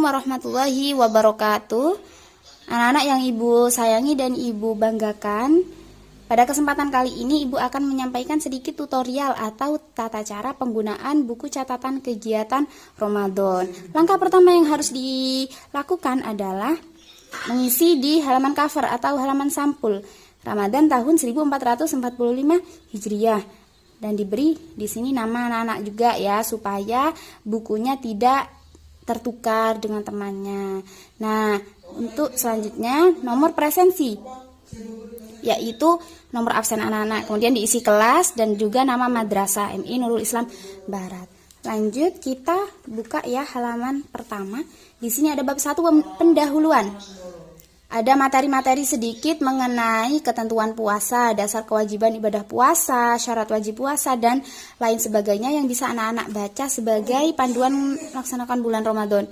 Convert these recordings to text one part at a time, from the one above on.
warahmatullahi wabarakatuh. Anak-anak yang Ibu sayangi dan Ibu banggakan, pada kesempatan kali ini Ibu akan menyampaikan sedikit tutorial atau tata cara penggunaan buku catatan kegiatan Ramadan. Langkah pertama yang harus dilakukan adalah mengisi di halaman cover atau halaman sampul Ramadan tahun 1445 Hijriah. Dan diberi di sini nama anak-anak juga ya, supaya bukunya tidak tertukar dengan temannya. Nah, untuk selanjutnya nomor presensi, yaitu nomor absen anak-anak, kemudian diisi kelas dan juga nama madrasah MI Nurul Islam Barat. Lanjut kita buka ya halaman pertama. Di sini ada bab 1 pendahuluan. Ada materi-materi sedikit mengenai ketentuan puasa, dasar kewajiban ibadah puasa, syarat wajib puasa, dan lain sebagainya yang bisa anak-anak baca sebagai panduan melaksanakan bulan Ramadan.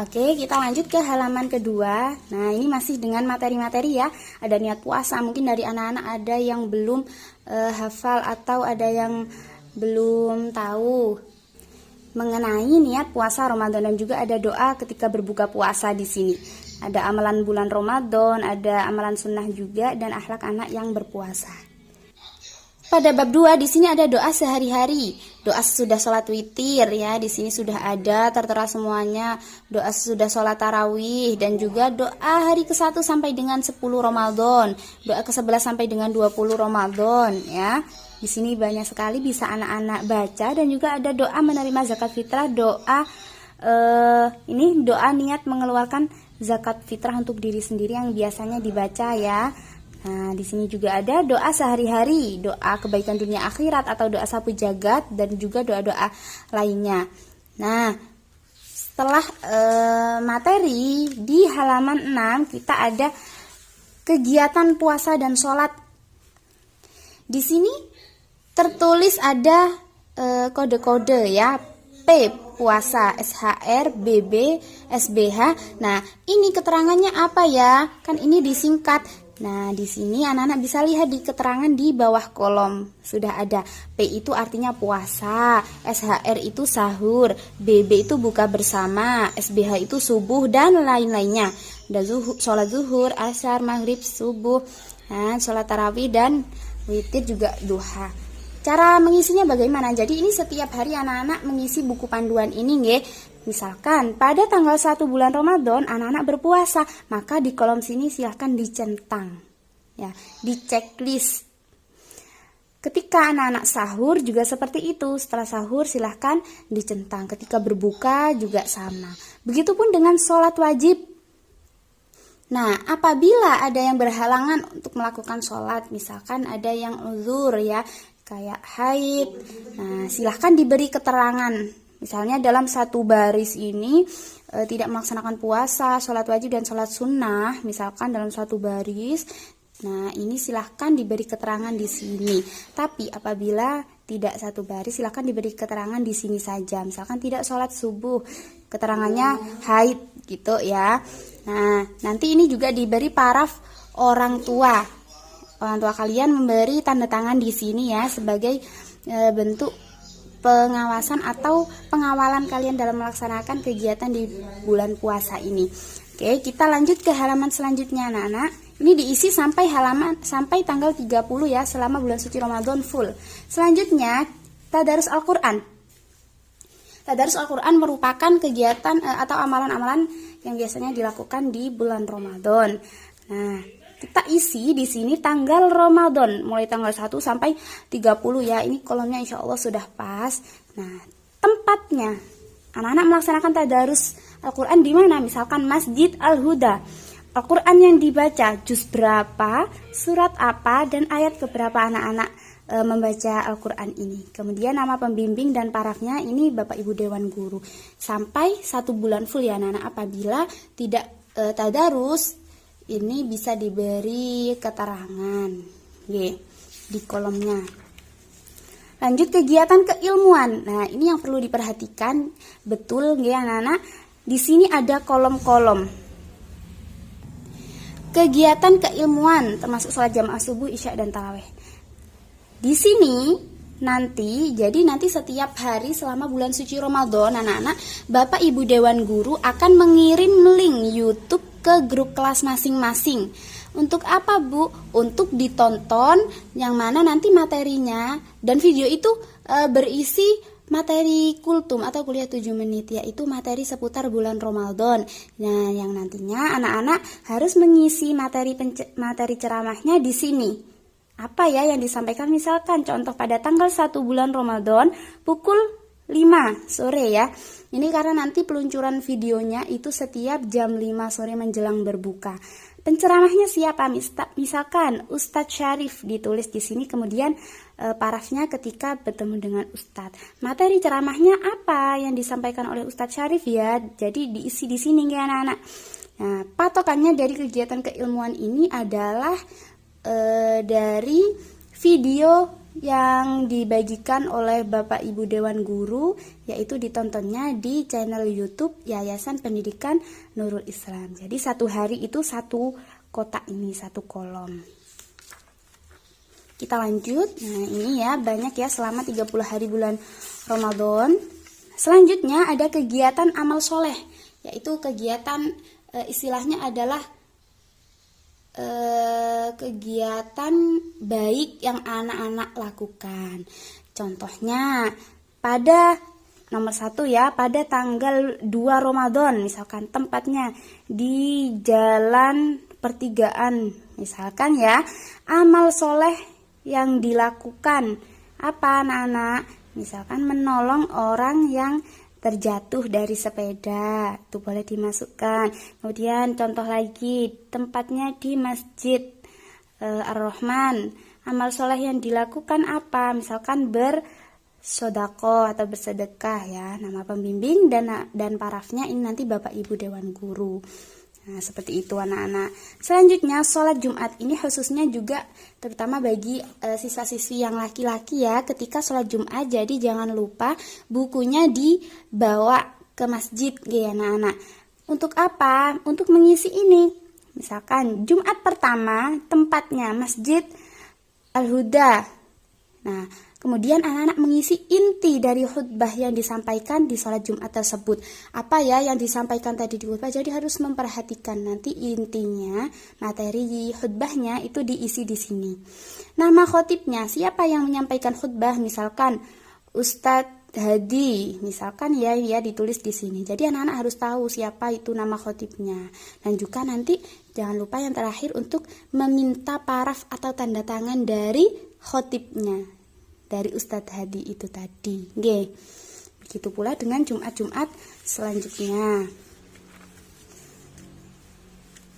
Oke, kita lanjut ke halaman kedua. Nah, ini masih dengan materi-materi ya. Ada niat puasa, mungkin dari anak-anak ada yang belum hafal atau ada yang belum tahu mengenai niat puasa Ramadan, dan juga ada doa ketika berbuka puasa di sini. Ada amalan bulan Ramadan, ada amalan sunnah juga, dan akhlak anak yang berpuasa. Pada bab 2 di sini ada doa sehari-hari, doa sesudah sholat witir ya. Di sini sudah ada tertera semuanya, doa sesudah sholat tarawih, dan juga doa hari ke-1 sampai dengan 10 Ramadan, doa ke-11 sampai dengan 20 Ramadan ya. Di sini banyak sekali bisa anak-anak baca, dan juga ada doa menerima zakat fitrah, doa ini doa niat mengeluarkan zakat fitrah untuk diri sendiri yang biasanya dibaca ya. Nah, di sini juga ada doa sehari-hari, doa kebaikan dunia akhirat atau doa sapu jagat, dan juga doa-doa lainnya. Nah, setelah materi di halaman 6 kita ada kegiatan puasa dan sholat. Di sini tertulis ada kode-kode ya. P puasa, SHR, BB, SBH. Nah, ini keterangannya apa ya? Kan ini disingkat. Nah, di sini anak-anak bisa lihat di keterangan di bawah kolom sudah ada. P itu artinya puasa, SHR itu sahur, BB itu buka bersama, SBH itu subuh dan lain-lainnya. Dan sholat zuhur, asar, maghrib, subuh, nah, sholat tarawih dan witir juga duha. Cara mengisinya bagaimana? Jadi ini setiap hari anak-anak mengisi buku panduan ini nggih. Misalkan pada tanggal 1 bulan Ramadan anak-anak berpuasa, maka di kolom sini silahkan dicentang ya, di checklist. Ketika anak-anak sahur juga seperti itu, setelah sahur silahkan dicentang. Ketika berbuka juga sama. Begitupun dengan sholat wajib. Nah, apabila ada yang berhalangan untuk melakukan sholat, misalkan ada yang uzur ya, kayak haid, nah silahkan diberi keterangan. Misalnya dalam satu baris ini tidak melaksanakan puasa, sholat wajib dan sholat sunnah, misalkan dalam satu baris. Nah, ini silahkan diberi keterangan di sini. Tapi apabila tidak satu baris, silahkan diberi keterangan di sini saja. Misalkan tidak sholat subuh, keterangannya haid gitu ya. Nah, nanti ini juga diberi paraf orang tua. Orang tua kalian memberi tanda tangan di sini ya, sebagai bentuk pengawasan atau pengawalan kalian dalam melaksanakan kegiatan di bulan puasa ini. Oke, kita lanjut ke halaman selanjutnya anak-anak. Ini diisi sampai tanggal 30 ya, selama bulan suci Ramadan full. Selanjutnya tadarus Al-Qur'an. Tadarus Al-Qur'an merupakan kegiatan atau amalan-amalan yang biasanya dilakukan di bulan Ramadan. Nah, kita isi di sini tanggal Ramadan, mulai tanggal 1 sampai 30 ya. Ini kolomnya insya Allah sudah pas. Nah, tempatnya anak-anak melaksanakan tadarus Al-Quran di mana? Misalkan Masjid Al-Huda. Al-Quran yang dibaca juz berapa, surat apa, dan ayat keberapa anak-anak membaca Al-Quran ini. Kemudian nama pembimbing dan parafnya ini Bapak Ibu Dewan Guru. Sampai 1 bulan full ya anak-anak. Apabila tidak tadarus, ini bisa diberi keterangan di kolomnya. Lanjut kegiatan keilmuan. Nah, ini yang perlu diperhatikan betul ya anak-anak. Di sini ada kolom-kolom. Kegiatan keilmuan termasuk sholat jamaah subuh, isya dan tarawih. Di sini Jadi nanti setiap hari selama bulan suci Ramadan, anak-anak, Bapak Ibu Dewan Guru akan mengirim link YouTube ke grup kelas masing-masing. Untuk apa, Bu? Untuk ditonton, yang mana nanti materinya dan video itu berisi materi kultum atau kuliah 7 menit, yaitu materi seputar bulan Ramadan. Nah, yang nantinya anak-anak harus mengisi materi ceramahnya di sini. Apa ya yang disampaikan? Misalkan contoh pada tanggal 1 bulan Ramadan pukul 5 sore ya. Ini karena nanti peluncuran videonya itu setiap jam 5 sore menjelang berbuka. Penceramahnya siapa? Misalkan Ustadz Syarif ditulis di sini, kemudian parafnya ketika bertemu dengan Ustadz. Materi ceramahnya apa yang disampaikan oleh Ustadz Syarif ya? Jadi diisi di sini ya anak-anak. Nah, patokannya dari kegiatan keilmuan ini adalah dari video yang dibagikan oleh Bapak Ibu Dewan Guru, yaitu ditontonnya di channel YouTube Yayasan Pendidikan Nurul Islam. Jadi satu hari itu satu kotak ini, satu kolom. Kita lanjut. Nah, ini ya banyak ya selama 30 hari bulan Ramadan. Selanjutnya ada kegiatan amal soleh, yaitu kegiatan istilahnya adalah kegiatan baik yang anak-anak lakukan. Contohnya pada nomor 1 ya, pada tanggal 2 Ramadan, misalkan tempatnya di Jalan Pertigaan, misalkan ya, amal soleh yang dilakukan apa anak-anak? Misalkan menolong orang yang terjatuh dari sepeda, itu boleh dimasukkan. Kemudian contoh lagi, tempatnya di Masjid Ar-Rahman, amal soleh yang dilakukan apa? Misalkan bersodako atau bersedekah ya. Nama pembimbing dan parafnya ini nanti Bapak Ibu Dewan Guru. Nah, seperti itu anak-anak. Selanjutnya sholat Jumat ini khususnya juga terutama bagi siswa-siswi yang laki-laki ya. Ketika sholat Jumat, jadi jangan lupa bukunya dibawa ke masjid ya anak-anak. Untuk apa? Untuk mengisi ini. Misalkan Jumat pertama tempatnya Masjid Al-Huda. Nah, kemudian anak-anak mengisi inti dari khutbah yang disampaikan di sholat Jumat tersebut. Apa ya yang disampaikan tadi di khutbah? Jadi harus memperhatikan nanti intinya, materi khutbahnya itu diisi di sini. Nama khotibnya, siapa yang menyampaikan khutbah? Misalkan Ustadz Hadi, misalkan ya ditulis di sini. Jadi anak-anak harus tahu siapa itu nama khotibnya. Dan juga nanti jangan lupa yang terakhir untuk meminta paraf atau tanda tangan dari khotibnya, dari Ustadz Hadi itu tadi. Oke. Begitu pula dengan Jumat-Jumat selanjutnya.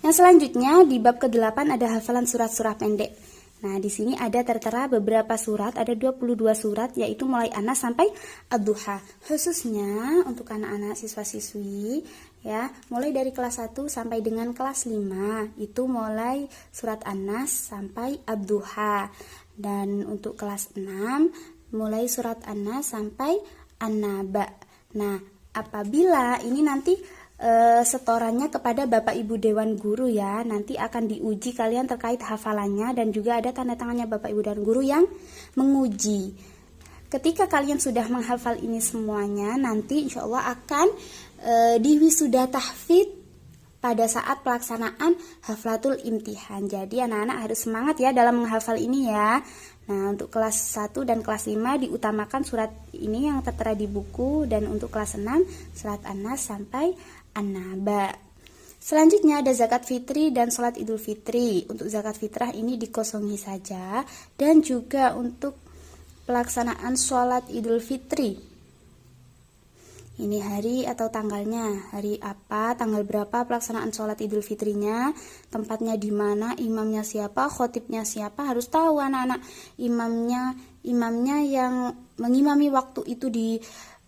Yang selanjutnya di bab ke-8 ada hafalan surat-surat pendek. Nah, di sini ada tertera beberapa surat, ada 22 surat, yaitu mulai An-Nas sampai Ad-Duha. Khususnya untuk anak-anak siswa-siswi ya, mulai dari kelas 1 sampai dengan kelas 5, itu mulai surat An-Nas sampai Ad-Duha. Dan untuk kelas 6 mulai surat An-Nas sampai An-Naba. Nah, apabila ini nanti setorannya kepada Bapak Ibu Dewan Guru ya, nanti akan diuji kalian terkait hafalannya dan juga ada tanda tangannya Bapak Ibu Dewan Guru yang menguji. Ketika kalian sudah menghafal ini semuanya, nanti insya Allah akan diwisuda tahfidz pada saat pelaksanaan haflatul imtihan. Jadi anak-anak harus semangat ya dalam menghafal ini ya. Nah, untuk kelas 1 dan kelas 5 diutamakan surat ini yang tertera di buku, dan untuk kelas 6 surat An-Nas sampai An-Naba. Selanjutnya ada zakat fitri dan sholat idul fitri. Untuk zakat fitrah ini dikosongi saja, dan juga untuk pelaksanaan sholat idul fitri, ini hari atau tanggalnya, hari apa, tanggal berapa pelaksanaan sholat idul fitrinya, tempatnya di mana, imamnya siapa, khotibnya siapa, harus tahu anak-anak. Imamnya yang mengimami waktu itu di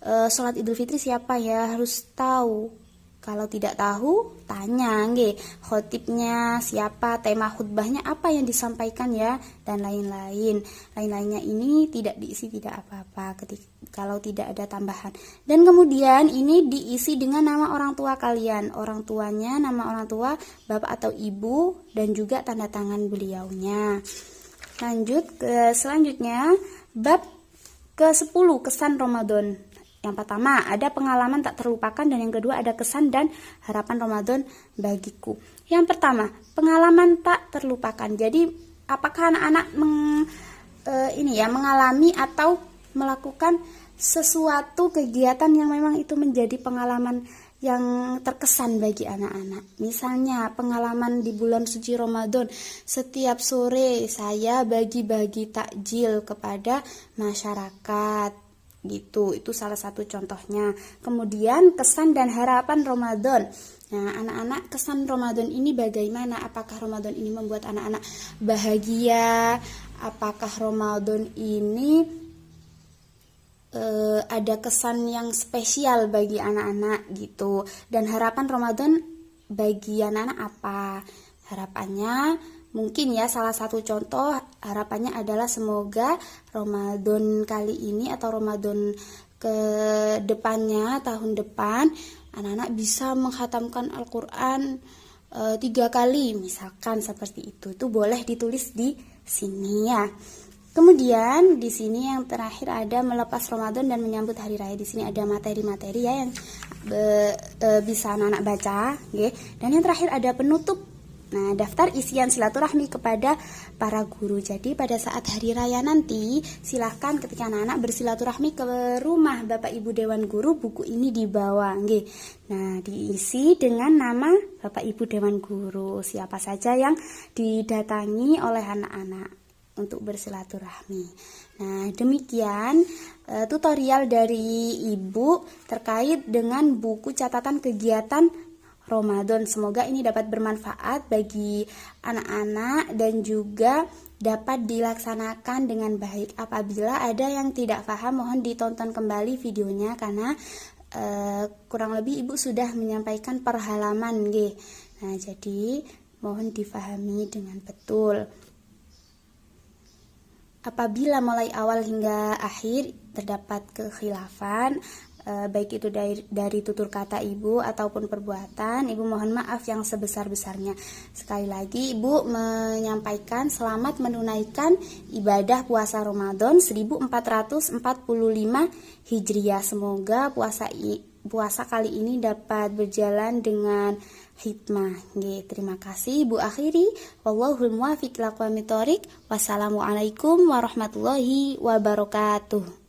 sholat idul fitri siapa ya, harus tahu. Kalau tidak tahu, tanya nggih, khotibnya siapa, tema khutbahnya apa yang disampaikan ya, dan lain-lain. Lain-lainnya ini tidak diisi, tidak apa-apa kalau tidak ada tambahan. Dan kemudian ini diisi dengan nama orang tua kalian, orang tuanya, nama orang tua, bapak atau ibu, dan juga tanda tangan beliaunya. Lanjut ke selanjutnya, bab Ke-10, kesan Ramadan. Yang pertama, ada pengalaman tak terlupakan, dan yang kedua ada kesan dan harapan Ramadan bagiku. Yang pertama, pengalaman tak terlupakan. Jadi, apakah anak-anak mengalami atau melakukan sesuatu kegiatan yang memang itu menjadi pengalaman yang terkesan bagi anak-anak. Misalnya pengalaman di bulan suci Ramadan, setiap sore saya bagi-bagi takjil kepada masyarakat gitu. Itu salah satu contohnya. Kemudian kesan dan harapan Ramadan. Nah, anak-anak, kesan Ramadan ini bagaimana? Apakah Ramadan ini membuat anak-anak bahagia? Apakah Ramadan ini ada kesan yang spesial bagi anak-anak gitu? Dan harapan Ramadan bagi anak-anak apa? Harapannya mungkin ya, salah satu contoh harapannya adalah semoga Ramadan kali ini atau Ramadan ke depannya, tahun depan, anak-anak bisa menghatamkan Al-Quran 3 kali, misalkan seperti itu. Itu boleh ditulis di sini ya. Kemudian di sini yang terakhir ada melepas Ramadan dan menyambut hari raya. Di sini ada materi-materi ya yang bisa anak-anak baca, okay? Dan yang terakhir ada penutup. Nah, daftar isian silaturahmi kepada para guru. Jadi pada saat hari raya nanti, silahkan ketika anak-anak bersilaturahmi ke rumah Bapak Ibu Dewan Guru, buku ini dibawa, okay? Nah, diisi dengan nama Bapak Ibu Dewan Guru, siapa saja yang didatangi oleh anak-anak untuk bersilaturahmi. Nah, demikian tutorial dari Ibu terkait dengan buku catatan kegiatan Ramadan. Semoga ini dapat bermanfaat bagi anak-anak dan juga dapat dilaksanakan dengan baik. Apabila ada yang tidak paham, mohon ditonton kembali videonya karena kurang lebih Ibu sudah menyampaikan per halaman, nggih. Nah, jadi mohon difahami dengan betul. Apabila mulai awal hingga akhir terdapat kekhilafan, baik itu dari tutur kata Ibu ataupun perbuatan, Ibu mohon maaf yang sebesar-besarnya. Sekali lagi Ibu menyampaikan selamat menunaikan ibadah puasa Ramadan 1445 Hijriah. Semoga puasa kali ini dapat berjalan dengan hikmah. Terima kasih. Ibu akhiri, wallahul muwaffiq ila aqwamit thoriq. Wassalamualaikum warahmatullahi wabarakatuh.